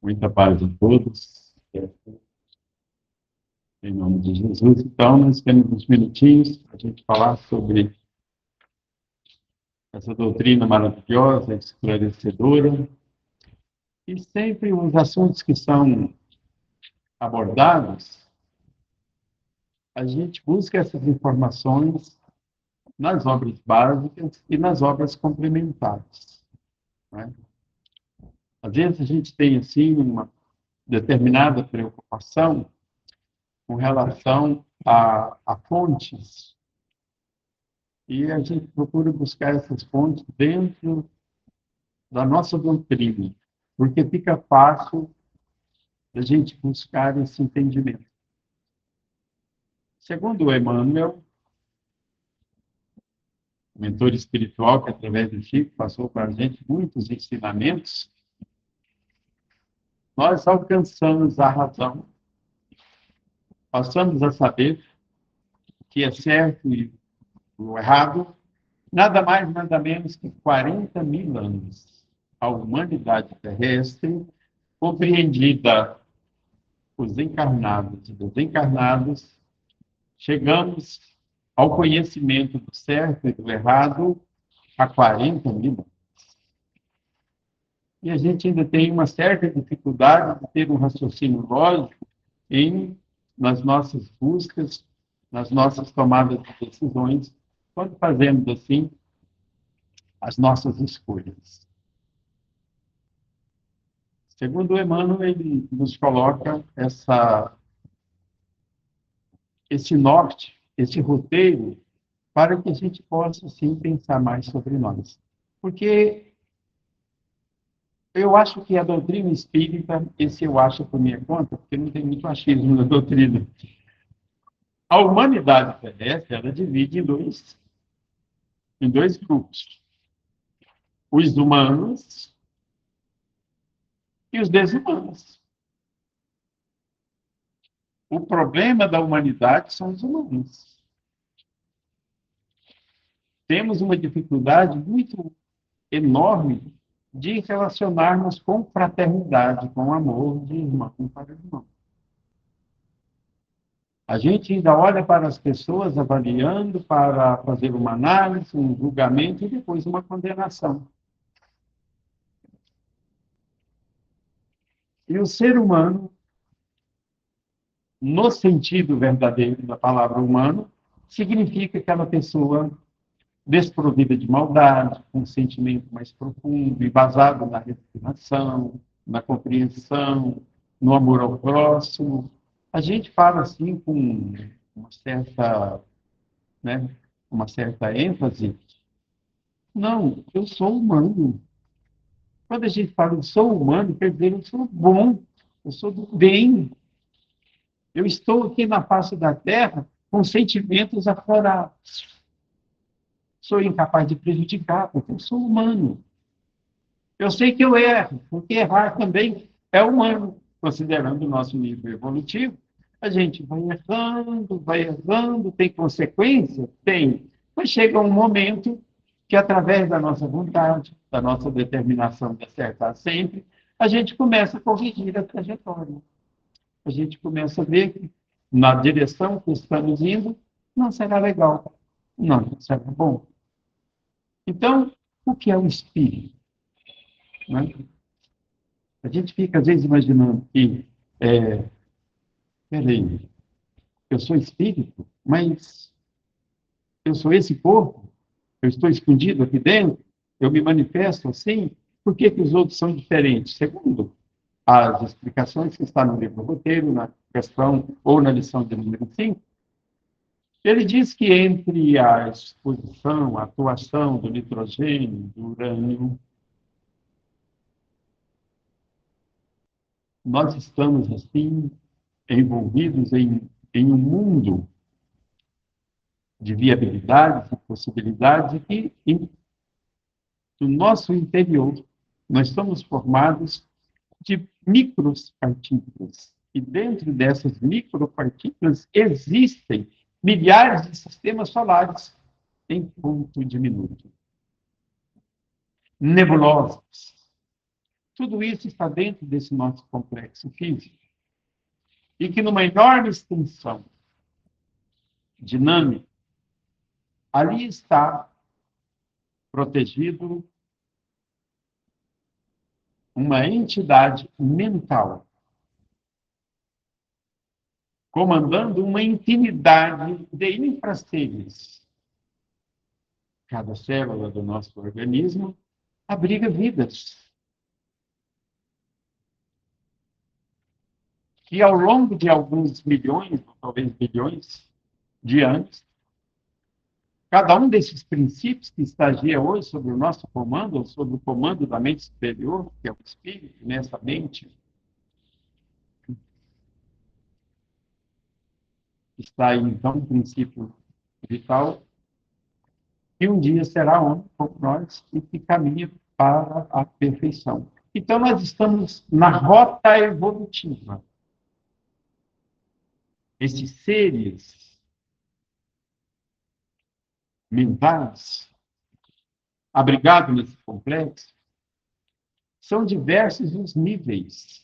Muita paz a todos. Em nome de Jesus. Então, nós temos uns minutinhos para a gente falar sobre essa doutrina maravilhosa, esclarecedora. E sempre os assuntos que são abordados, a gente busca essas informações nas obras básicas e nas obras complementares, né? Às vezes a gente tem, assim, uma determinada preocupação com relação a fontes, e a gente procura buscar essas fontes dentro da nossa doutrina, porque fica fácil a gente buscar esse entendimento. Segundo Emmanuel, mentor espiritual que, através do Chico, passou para a gente muitos ensinamentos, nós alcançamos a razão, passamos a saber o que é certo e o errado, nada mais, nada menos que 40 mil anos. A humanidade terrestre, compreendida os encarnados e desencarnados, chegamos ao conhecimento do certo e do errado há 40 mil anos. E a gente ainda tem uma certa dificuldade de ter um raciocínio lógico nas nossas buscas, nas nossas tomadas de decisões, quando fazemos, assim, as nossas escolhas. Segundo Emmanuel, ele nos coloca esse norte, esse roteiro, para que a gente possa, sim, pensar mais sobre nós. Porque eu acho que a doutrina espírita, esse eu acho por minha conta, porque não tem muito achismo na doutrina. A humanidade terrestre, ela divide em dois grupos. Os humanos e os desumanos. O problema da humanidade são os humanos. Temos uma dificuldade muito enorme de relacionarmos com fraternidade, com amor de irmão para irmão. A gente ainda olha para as pessoas avaliando para fazer uma análise, um julgamento e depois uma condenação. E o ser humano, no sentido verdadeiro da palavra humano, significa aquela pessoa desprovida de maldade, com um sentimento mais profundo, embasado na resignação, na compreensão, no amor ao próximo. A gente fala assim com uma certa ênfase. Não, eu sou humano. Quando a gente fala eu sou humano, quer dizer eu sou bom, eu sou do bem. Eu estou aqui na face da Terra com sentimentos aflorados. Sou incapaz de prejudicar, porque eu sou humano. Eu sei que eu erro, porque errar também é humano, considerando o nosso nível evolutivo. A gente vai errando, tem consequência? Tem. Mas chega um momento que, através da nossa vontade, da nossa determinação de acertar sempre, a gente começa a corrigir a trajetória. A gente começa a ver que, na direção que estamos indo, não será legal, não será bom. Então, o que é o espírito? Né? A gente fica, às vezes, imaginando que, peraí, eu sou espírito, mas eu sou esse corpo, eu estou escondido aqui dentro, eu me manifesto assim, por que os outros são diferentes? Segundo as explicações que estão no livro roteiro, na questão ou na lição de número 5, ele diz que entre a exposição, a atuação do nitrogênio, do urânio, nós estamos, assim, envolvidos em um mundo de viabilidades e possibilidades que, no nosso interior, nós somos formados de micropartículas. E dentro dessas micropartículas existem milhares de sistemas solares em ponto diminuto. Nebulosas, Tudo isso está dentro desse nosso complexo físico. E que numa enorme extensão dinâmica, ali está protegido uma entidade mental, comandando uma infinidade de infraseres. Cada célula do nosso organismo abriga vidas. Que ao longo de alguns milhões, ou talvez bilhões de anos, cada um desses princípios que estagia hoje sobre o nosso comando, ou sobre o comando da mente superior, que é o espírito, nessa mente, está aí, então, um princípio vital, que um dia será homem como nós e que caminha para a perfeição. Então, nós estamos na rota evolutiva. Esses seres mentais, abrigados nesse complexo, são diversos os níveis.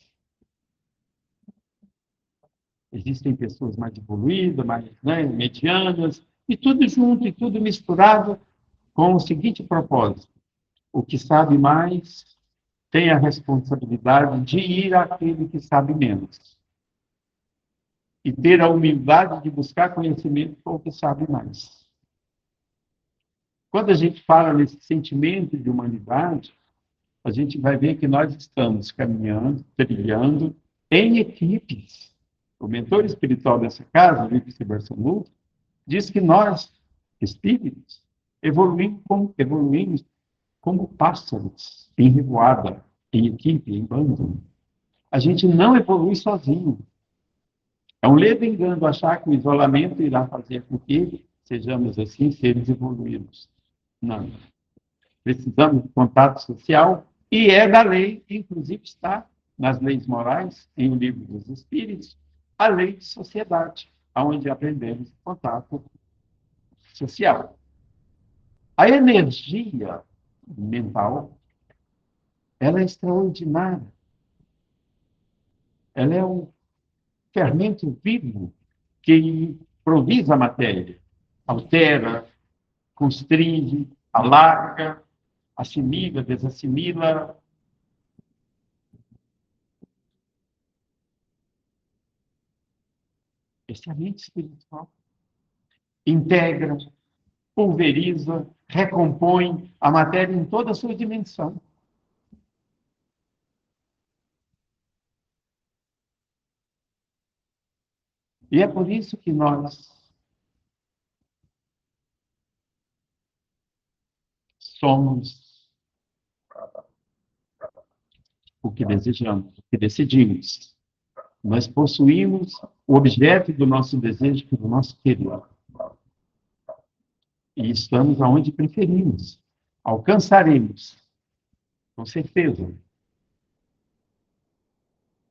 Existem pessoas mais evoluídas, mais medianas, e tudo junto, e tudo misturado, com o seguinte propósito: o que sabe mais tem a responsabilidade de ir àquele que sabe menos. E ter a humildade de buscar conhecimento com o que sabe mais. Quando a gente fala nesse sentimento de humanidade, a gente vai ver que nós estamos caminhando, trilhando em equipes. O mentor espiritual dessa casa, o Vitor Barçanu, diz que nós, espíritos, evoluímos como pássaros, em revoada, em equipe, em bando. A gente não evolui sozinho. É um ledo engano achar que o isolamento irá fazer com que sejamos, assim, seres evoluídos. Não. Precisamos de contato social e é da lei, inclusive está nas leis morais, em O Livro dos Espíritos, a lei de sociedade, onde aprendemos contato social. A energia mental, ela é extraordinária. Ela é um fermento vivo que improvisa a matéria, altera, constringe, alarga, assimila, desassimila. Essa é a mente espiritual. Integra, pulveriza, recompõe a matéria em toda a sua dimensão. E é por isso que nós somos o que desejamos, o que decidimos. Nós possuímos o objeto do nosso desejo, do nosso querer. E estamos aonde preferimos. Alcançaremos, com certeza,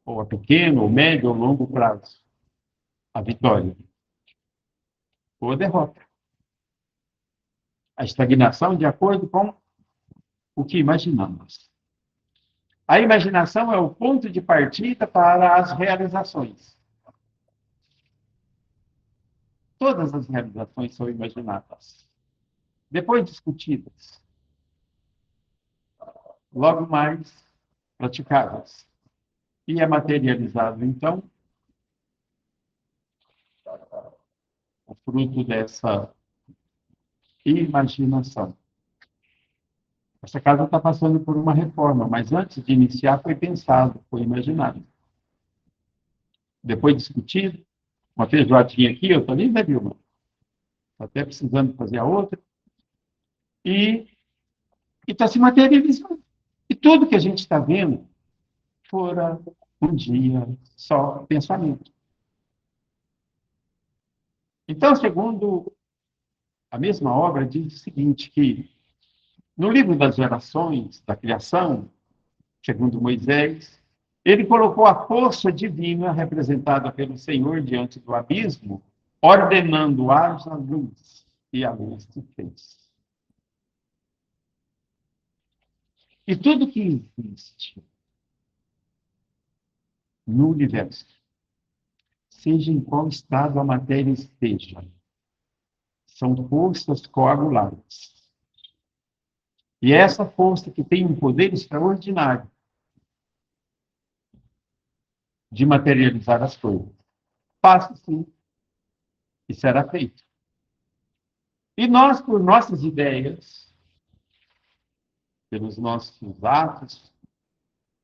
ou a pequeno, ou médio, ou longo prazo, a vitória, ou a derrota. A estagnação de acordo com o que imaginamos. A imaginação é o ponto de partida para as realizações. Todas as realizações são imaginadas. Depois discutidas. Logo mais praticadas. E é materializado, então, o fruto dessa imaginação. Essa casa está passando por uma reforma, mas antes de iniciar foi pensado, foi imaginado. Depois discutido, uma feijoadinha aqui, eu estou nem da Vilma. Estou até precisando fazer a outra. E está se materializando. E tudo que a gente está vendo fora um dia só pensamento. Então, segundo a mesma obra, diz o seguinte, que no livro das gerações, da criação, segundo Moisés, ele colocou a força divina representada pelo Senhor diante do abismo, ordenando haja luz, e a luz se fez. E tudo que existe no universo, seja em qual estado a matéria esteja, são forças coagulantes. E é essa força que tem um poder extraordinário de materializar as coisas. Faça sim, e será feito. E nós, por nossas ideias, pelos nossos atos,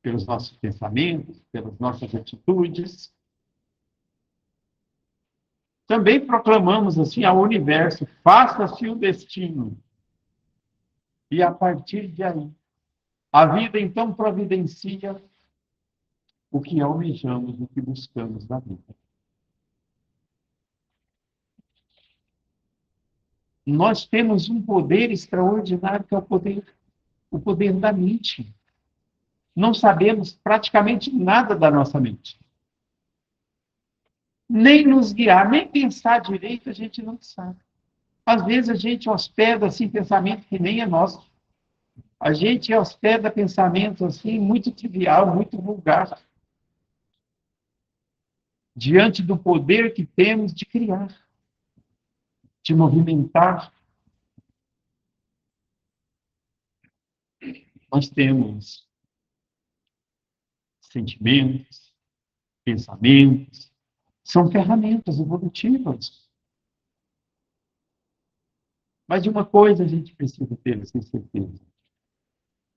pelos nossos pensamentos, pelas nossas atitudes, também proclamamos assim ao universo: faça-se o destino. E a partir de aí, a vida então providencia o que almejamos, o que buscamos na vida. Nós temos um poder extraordinário que é o poder da mente. Não sabemos praticamente nada da nossa mente. Nem nos guiar, nem pensar direito, a gente não sabe. Às vezes a gente hospeda assim pensamento que nem é nosso. A gente hospeda pensamento assim muito trivial, muito vulgar, diante do poder que temos de criar, de movimentar. Nós temos sentimentos, pensamentos, são ferramentas evolutivas. Mas de uma coisa a gente precisa ter sem certeza.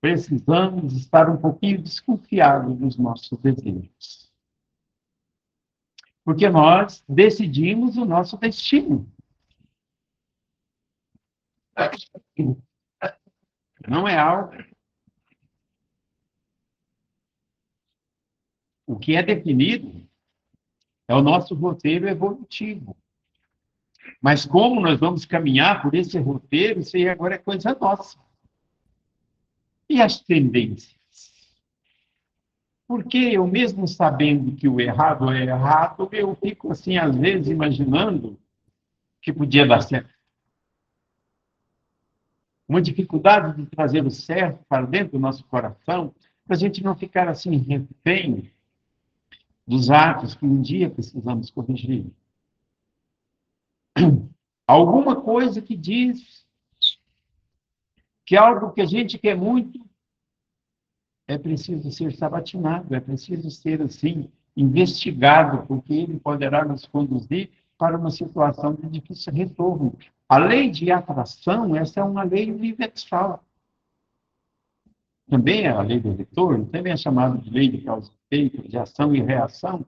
Precisamos estar um pouquinho desconfiados dos nossos desejos. Porque nós decidimos o nosso destino. Não é algo. O que é definido é o nosso roteiro evolutivo. Mas como nós vamos caminhar por esse roteiro, isso aí agora é coisa nossa. E as tendências? Porque eu mesmo sabendo que o errado é errado, eu fico assim, às vezes, imaginando que podia dar certo. Uma dificuldade de trazer o certo para dentro do nosso coração, para a gente não ficar assim, refém dos atos que um dia precisamos corrigir. Alguma coisa que diz que algo que a gente quer muito é preciso ser sabatinado, é preciso ser, assim, investigado, porque ele poderá nos conduzir para uma situação de difícil retorno. A lei de atração, essa é uma lei universal. Também é a lei do retorno, também é chamada de lei de causa e efeito, de ação e reação.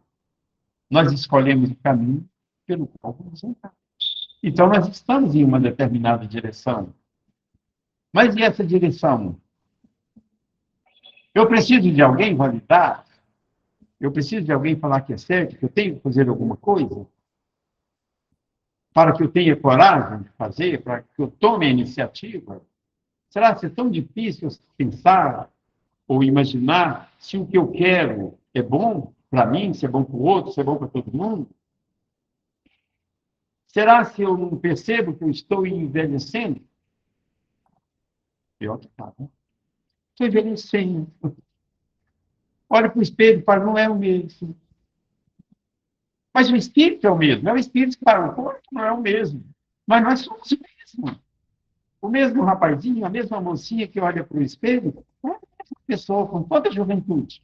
Nós escolhemos o caminho pelo qual vamos entrar. Então, nós estamos em uma determinada direção. Mas e essa direção? Eu preciso de alguém validar? Eu preciso de alguém falar que é certo, que eu tenho que fazer alguma coisa? Para que eu tenha coragem de fazer, para que eu tome a iniciativa? Será que é tão difícil pensar ou imaginar se o que eu quero é bom para mim, se é bom para o outro, se é bom para todo mundo? Será se eu não percebo que eu estou envelhecendo? Pior que está, né? Estou envelhecendo. Olha para o espelho e fala, não é o mesmo. Mas o espírito é o mesmo. É o espírito que para o corpo não é o mesmo. Mas nós somos o mesmo. O mesmo rapazinho, a mesma mocinha que olha para o espelho, é a mesma pessoa com toda a juventude.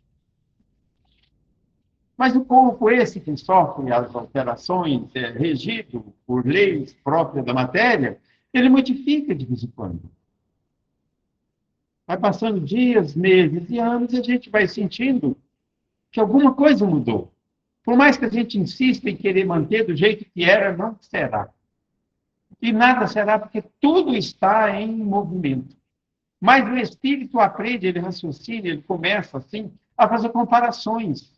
Mas o corpo esse que sofre as alterações, regido por leis próprias da matéria, ele modifica de vez em quando. Vai passando dias, meses e anos e a gente vai sentindo que alguma coisa mudou. Por mais que a gente insista em querer manter do jeito que era, não será. E nada será, porque tudo está em movimento. Mas o espírito aprende, ele raciocina, ele começa assim a fazer comparações.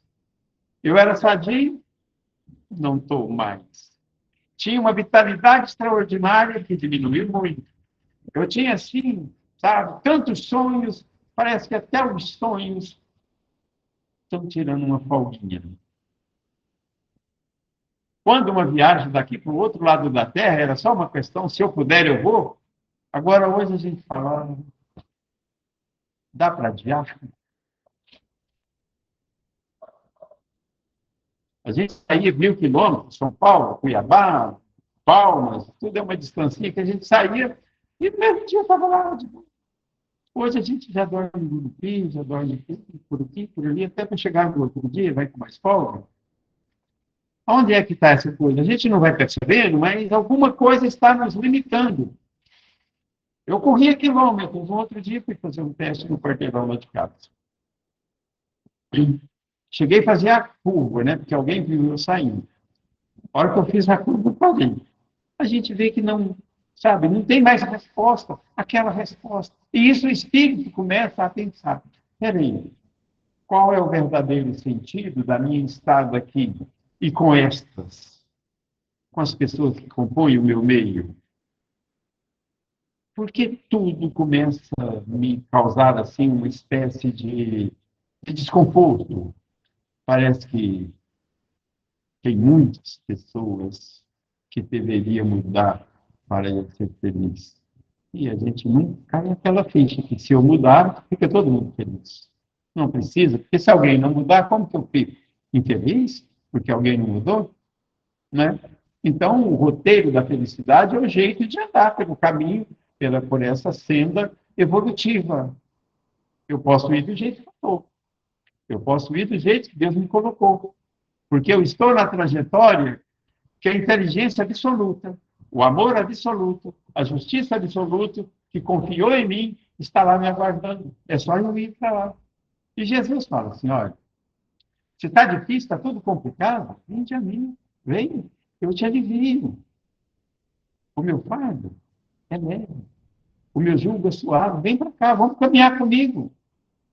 Eu era sadio, não estou mais. Tinha uma vitalidade extraordinária que diminuiu muito. Eu tinha, assim, sabe, tantos sonhos, parece que até os sonhos estão tirando uma folguinha. Quando uma viagem daqui para o outro lado da Terra era só uma questão, se eu puder, eu vou. Agora, hoje, a gente fala, dá para adiar? A gente saía 1.000 quilômetros, São Paulo, Cuiabá, Palmas, tudo é uma distância que a gente saía e no mesmo dia estava lá. Hoje a gente já dorme no Gurupi, já dorme aqui, por ali, até para chegar no outro dia, vai com mais folga. Onde é que está essa coisa? A gente não vai percebendo, mas alguma coisa está nos limitando. Eu corria quilômetros, no outro dia fui fazer um teste no quarteirão lá de casa. Cheguei a fazer a curva, né? Porque alguém viu eu saindo. A hora que eu fiz a curva, eu parei. A gente vê que não, sabe, não tem mais resposta, aquela resposta. E isso o espírito começa a pensar. Peraí, qual é o verdadeiro sentido da minha estada aqui e com estas, com as pessoas que compõem o meu meio? Porque tudo começa a me causar assim uma espécie de desconforto. Parece que tem muitas pessoas que deveriam mudar para eu ser feliz. E a gente não cai naquela ficha que se eu mudar, fica todo mundo feliz. Não precisa, porque se alguém não mudar, como que eu fico? Infeliz? Porque alguém não mudou? Né? Então, o roteiro da felicidade é o jeito de andar pelo caminho, por essa senda evolutiva. Eu posso ir do jeito que eu estou. Eu posso ir do jeito que Deus me colocou. Porque eu estou na trajetória que é a inteligência absoluta, o amor absoluto, a justiça absoluta, que confiou em mim, está lá me aguardando. É só eu ir para lá. E Jesus fala assim, olha, se está difícil, está tudo complicado, vinde a mim, vem, eu te alivio. O meu fardo é leve, o meu jugo é suave, vem para cá, vamos caminhar comigo.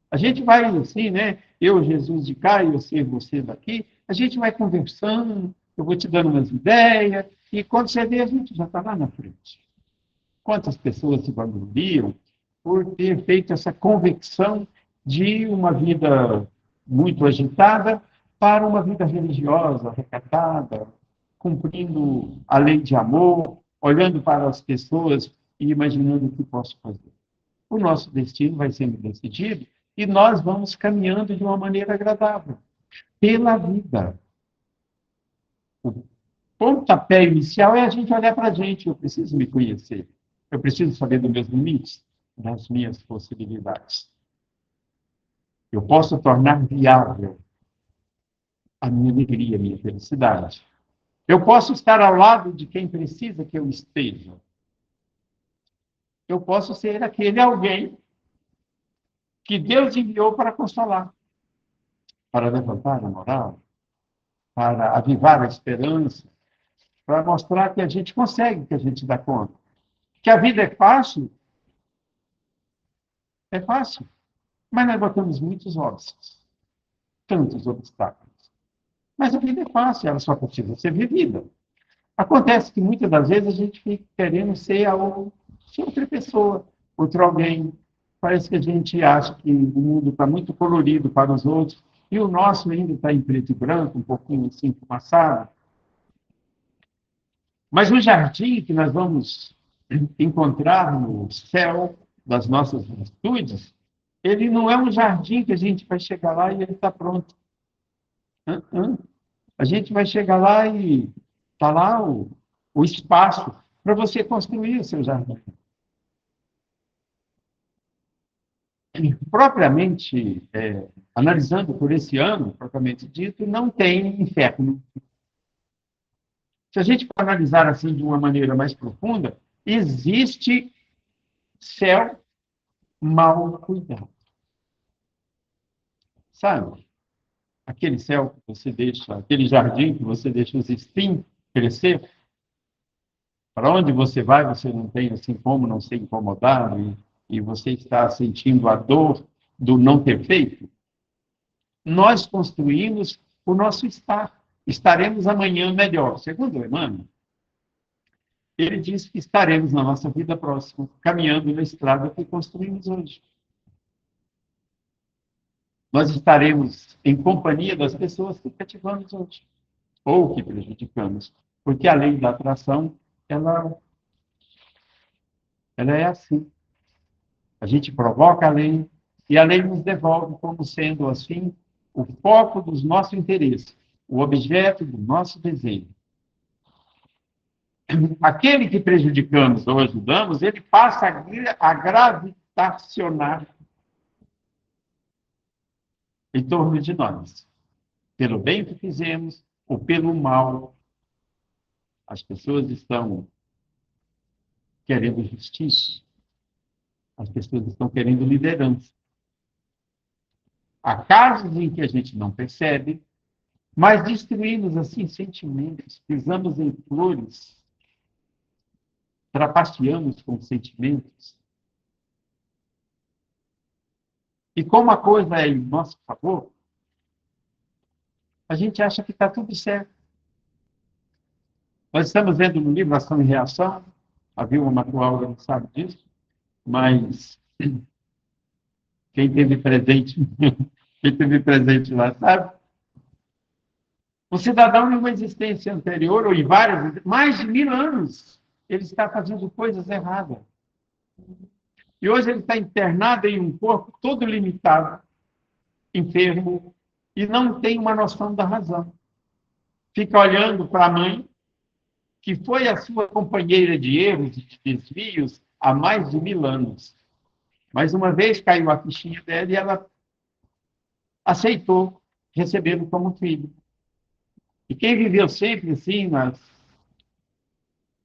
A gente vai assim, né? Eu, Jesus de cá, e você daqui, a gente vai conversando, eu vou te dando umas ideias, e quando você vê, a gente já está lá na frente. Quantas pessoas se vangloriam por ter feito essa convecção de uma vida muito agitada para uma vida religiosa, recatada, cumprindo a lei de amor, olhando para as pessoas e imaginando o que posso fazer. O nosso destino vai sendo decidido e nós vamos caminhando de uma maneira agradável pela vida. O pontapé inicial é a gente olhar para a gente. Eu preciso me conhecer. Eu preciso saber dos meus limites, das minhas possibilidades. Eu posso tornar viável a minha alegria, a minha felicidade. Eu posso estar ao lado de quem precisa que eu esteja. Eu posso ser aquele alguém que Deus enviou para consolar, para levantar a moral, para avivar a esperança, para mostrar que a gente consegue, que a gente dá conta. Que a vida é fácil, mas nós botamos muitos ossos, tantos obstáculos. Mas a vida é fácil, ela só precisa ser vivida. Acontece que muitas das vezes a gente fica querendo ser outra pessoa, outro alguém. Parece que a gente acha que o mundo está muito colorido para os outros e o nosso ainda está em preto e branco, um pouquinho assim fumaçado. Mas o jardim que nós vamos encontrar no céu das nossas virtudes, ele não é um jardim que a gente vai chegar lá e ele está pronto. A gente vai chegar lá e está lá o espaço para você construir o seu jardim. Propriamente, analisando por esse ano, propriamente dito, não tem inferno. Se a gente for analisar assim de uma maneira mais profunda, existe céu mal cuidado. Sabe? Aquele céu que você deixa, aquele jardim que você deixa os espinhos crescer, para onde você vai, você não tem assim como não ser incomodado e você está sentindo a dor do não ter feito. Nós construímos o nosso estar. Estaremos amanhã melhor. Segundo o Emmanuel, ele diz que estaremos na nossa vida próxima, caminhando na estrada que construímos hoje. Nós estaremos em companhia das pessoas que cativamos hoje, ou que prejudicamos, porque a lei da atração, ela é assim. A gente provoca a lei, e a lei nos devolve como sendo, assim, o foco dos nossos interesses. o objeto do nosso desejo. Aquele que prejudicamos ou ajudamos, ele passa a gravitacionar em torno de nós, pelo bem que fizemos ou pelo mal. As pessoas estão querendo justiça, as pessoas estão querendo liderança. Há casos em que a gente não percebe, mas destruímos assim sentimentos, pisamos em flores, trapaceamos com sentimentos. E como a coisa é em nosso favor, a gente acha que está tudo certo. Nós estamos vendo no livro Ação e Reação, a Vilma Matualga não sabe disso, mas quem teve presente, quem teve presente lá sabe. O cidadão, em uma existência anterior, ou em várias, mais de 1000 anos, ele está fazendo coisas erradas. E hoje ele está internado em um corpo todo limitado, enfermo, e não tem uma noção da razão. Fica olhando para a mãe, que foi a sua companheira de erros e de desvios há mais de 1000 anos. Mas uma vez caiu a fichinha dela e ela aceitou recebê-lo como filho. E quem viveu sempre assim,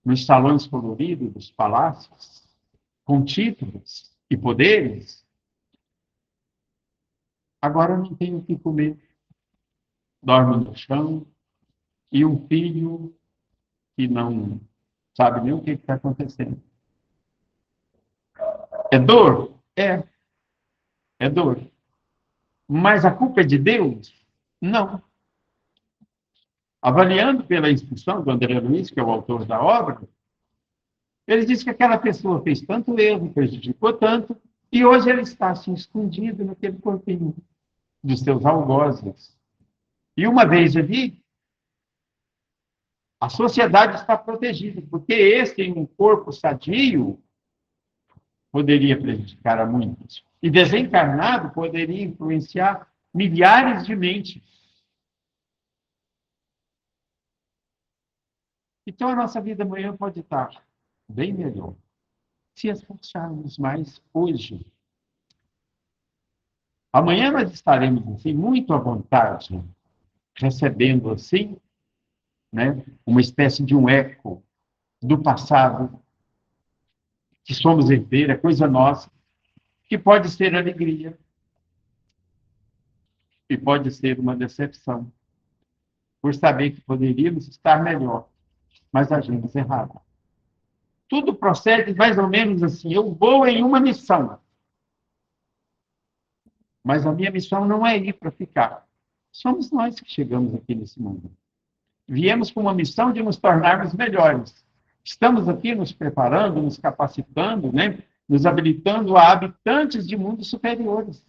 nos salões coloridos dos palácios, com títulos e poderes, agora não tem o que comer. Dorme no chão e um filho que não sabe nem o que está acontecendo. É dor? É dor. Mas a culpa é de Deus? Não. Avaliando pela instrução do André Luiz, que é o autor da obra, ele diz que aquela pessoa fez tanto erro, prejudicou tanto, e hoje ele está assim, escondido naquele corpinho dos seus algozes. E uma vez ali, a sociedade está protegida, porque esse, em um corpo sadio, poderia prejudicar a muitos. E desencarnado poderia influenciar milhares de mentes. Então, a nossa vida amanhã pode estar bem melhor se esforçarmos mais hoje. Amanhã nós estaremos, assim, muito à vontade, recebendo, assim, né, uma espécie de um eco do passado, que somos herdeira, coisa nossa, que pode ser alegria e pode ser uma decepção, por saber que poderíamos estar melhor, mas agimos errado. Tudo procede mais ou menos assim, eu vou em uma missão, mas a minha missão não é ir para ficar. Somos nós que chegamos aqui nesse mundo. Viemos com uma missão de nos tornarmos melhores. Estamos aqui nos preparando, nos capacitando, né? Nos habilitando a habitantes de mundos superiores.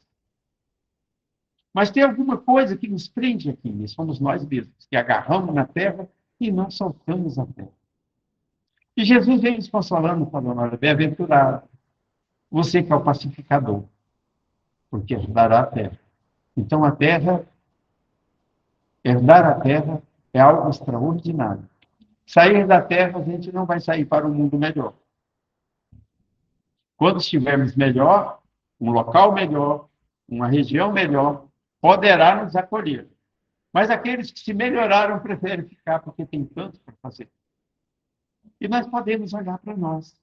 Mas tem alguma coisa que nos prende aqui, e somos nós mesmos, que agarramos na terra e não soltamos a terra. E Jesus vem nos consolando, falando, olha, bem-aventurado, você que é o pacificador, porque herdará a terra. Então, herdar a terra é algo extraordinário. Sair da terra, a gente não vai sair para um mundo melhor. Quando estivermos melhor, um local melhor, uma região melhor, poderá nos acolher. Mas aqueles que se melhoraram preferem ficar porque tem tanto para fazer. E nós podemos olhar para nós.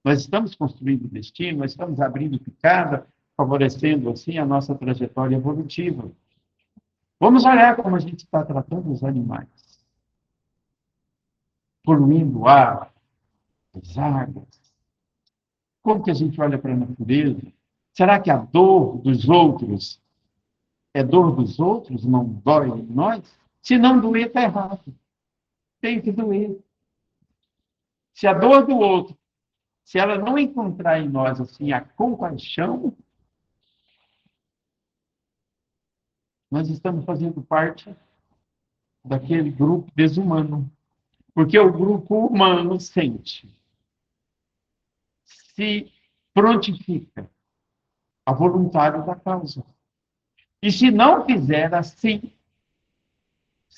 Nós estamos construindo destino, nós estamos abrindo picada, favorecendo assim a nossa trajetória evolutiva. Vamos olhar como a gente está tratando os animais. Poluindo o ar, as águas. Como que a gente olha para a natureza? Será que a dor dos outros é dor dos outros, não dói em nós? Se não doer, está errado. Tem que doer. Se a dor do outro, se ela não encontrar em nós assim a compaixão, nós estamos fazendo parte daquele grupo desumano. Porque o grupo humano sente, se prontifica a voluntário da causa. E se não fizer assim,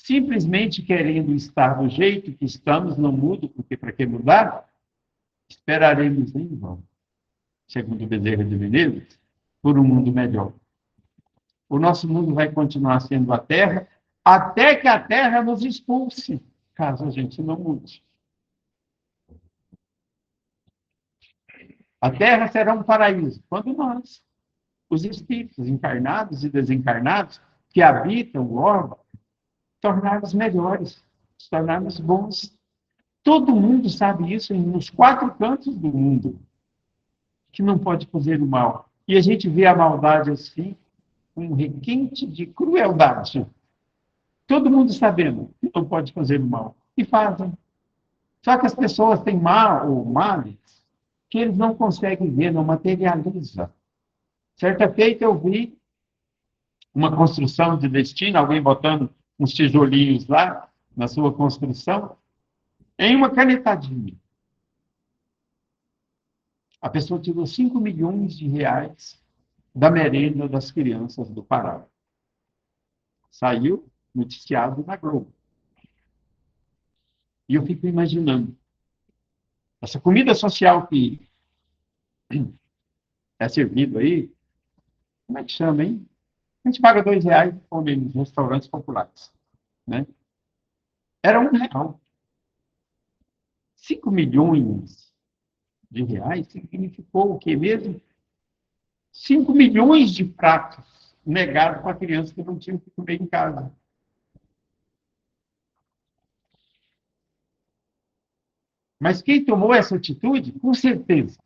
simplesmente querendo estar do jeito que estamos, não muda, porque para que mudar? Esperaremos em vão, segundo Bezerra de Menezes, por um mundo melhor. O nosso mundo vai continuar sendo a Terra, até que a Terra nos expulse, caso a gente não mude. A Terra será um paraíso, quando nós, os espíritos encarnados e desencarnados, que habitam o orbe, tornarmos melhores, tornarmos bons. Todo mundo sabe isso nos 4 cantos do mundo, que não pode fazer o mal. E a gente vê a maldade assim, com um requinte de crueldade. Todo mundo sabendo que não pode fazer o mal. E fazem. Só que as pessoas têm mal ou males que eles não conseguem ver, não materializa. Certa feita eu vi uma construção de destino, alguém botando uns tijolinhos lá na sua construção, em uma canetadinha. A pessoa tirou 5 milhões de reais da merenda das crianças do Pará. Saiu noticiado na Globo. E eu fico imaginando, essa comida social que é servido aí, como é que chama, hein? A gente paga R$ 2 e come nos restaurantes populares. Né? Era R$ 1. 5 milhões de reais significou o quê mesmo? 5 milhões de pratos negados para crianças que não tinham que comer em casa. Mas quem tomou essa atitude, com certeza,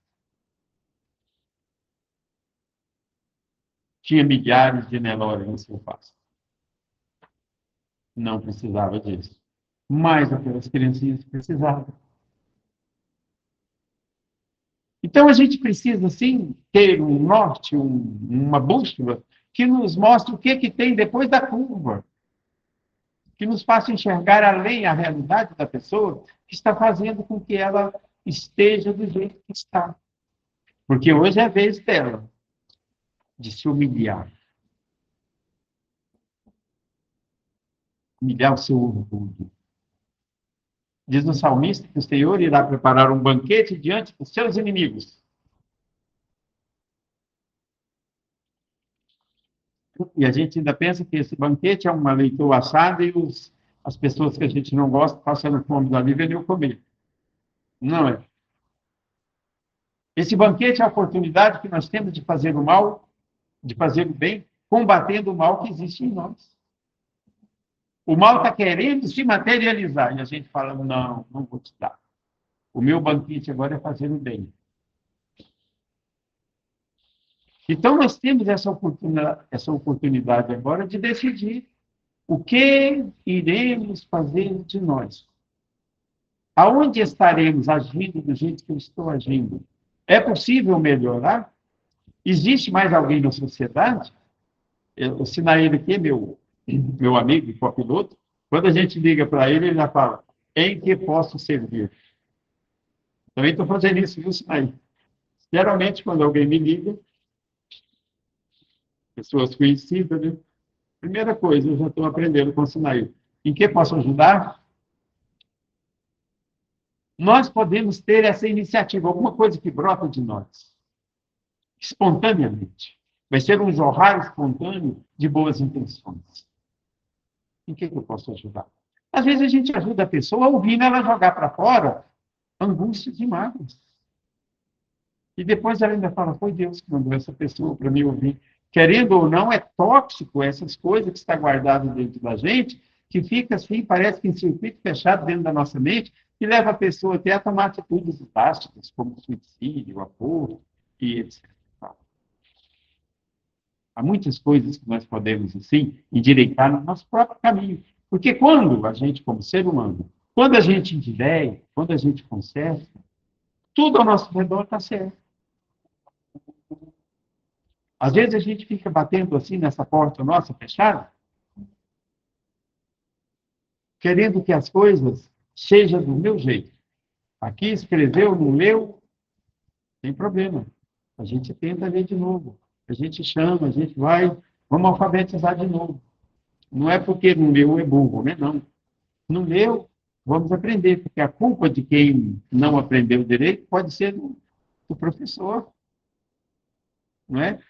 tinha milhares de Nelore no seu passo. Não precisava disso. Mas aquelas criancinhas precisavam. Então, a gente precisa, sim, ter um norte, uma bússola, que nos mostre o que tem depois da curva, que nos faça enxergar além a realidade da pessoa, que está fazendo com que ela esteja do jeito que está. Porque hoje é a vez dela de se humilhar. Humilhar o seu orgulho. Diz o salmista que o Senhor irá preparar um banquete diante dos seus inimigos. E a gente ainda pensa que esse banquete é uma leitoa assada e as pessoas que a gente não gosta, passando fome dali, venham comer. Não é. Esse banquete é a oportunidade que nós temos de fazer o mal, de fazer o bem, combatendo o mal que existe em nós. O mal está querendo se materializar. E a gente fala, não, não vou te dar. O meu banquete agora é fazer o bem. Então, nós temos essa oportunidade agora de decidir o que iremos fazer de nós. Aonde estaremos agindo do jeito que eu estou agindo? É possível melhorar? Existe mais alguém na sociedade? O Sinaíra aqui é meu amigo, copiloto. Quando a gente liga para ele, ele já fala, em que posso servir? Também estou fazendo isso, viu, Sinaíra? Geralmente, quando alguém me liga, pessoas conhecidas, né? Primeira coisa, eu já estou aprendendo com o Sinaíra. Em que posso ajudar? Nós podemos ter essa iniciativa, alguma coisa que brota de nós, espontaneamente. Vai ser um jorrar espontâneo de boas intenções. Em que eu posso ajudar? Às vezes a gente ajuda a pessoa ouvindo ela jogar para fora angústias e mágoas. E depois ela ainda fala, foi Deus que mandou essa pessoa para me ouvir. Querendo ou não, é tóxico essas coisas que está guardado dentro da gente, que fica assim, parece que em circuito fechado dentro da nossa mente, que leva a pessoa até a tomar atitudes drásticas, como suicídio, aborto e etc. Há muitas coisas que nós podemos, assim, endireitar no nosso próprio caminho. Porque quando a gente, como ser humano, quando a gente endireita, quando a gente conserta, tudo ao nosso redor está certo. Às vezes a gente fica batendo assim nessa porta nossa fechada, querendo que as coisas sejam do meu jeito. Aqui escreveu, não leu, tem problema. A gente tenta ler de novo. A gente chama, a gente vai, vamos alfabetizar de novo. Não é porque não leu é burro, né? Não. Não leu, vamos aprender, porque a culpa de quem não aprendeu direito pode ser do professor, não é?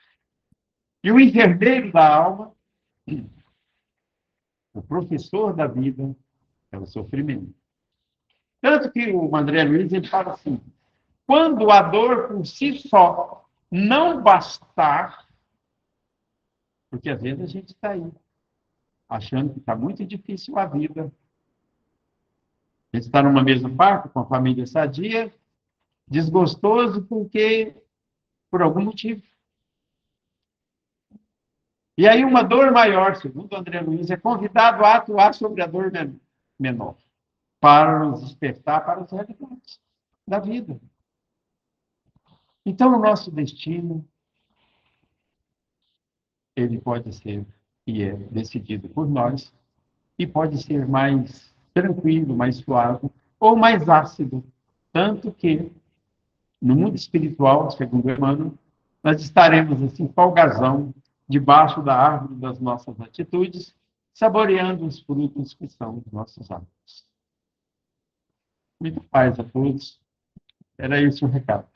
E o enfermeiro da alma, o professor da vida, é o sofrimento. Tanto que o André Luiz ele fala assim: quando a dor por si só não bastar, porque às vezes a gente está aí, achando que está muito difícil a vida. A gente está numa mesma parque com a família sadia, desgostoso porque, por algum motivo. E aí uma dor maior, segundo André Luiz, é convidado a atuar sobre a dor menor, para nos despertar para os realidades da vida. Então, o nosso destino, ele pode ser e é decidido por nós, e pode ser mais tranquilo, mais suave, ou mais ácido. Tanto que, no mundo espiritual, segundo Emmanuel, nós estaremos assim, folgazão, debaixo da árvore das nossas atitudes, saboreando os frutos que são os nossos atos. Muito paz a todos. Era esse o recado.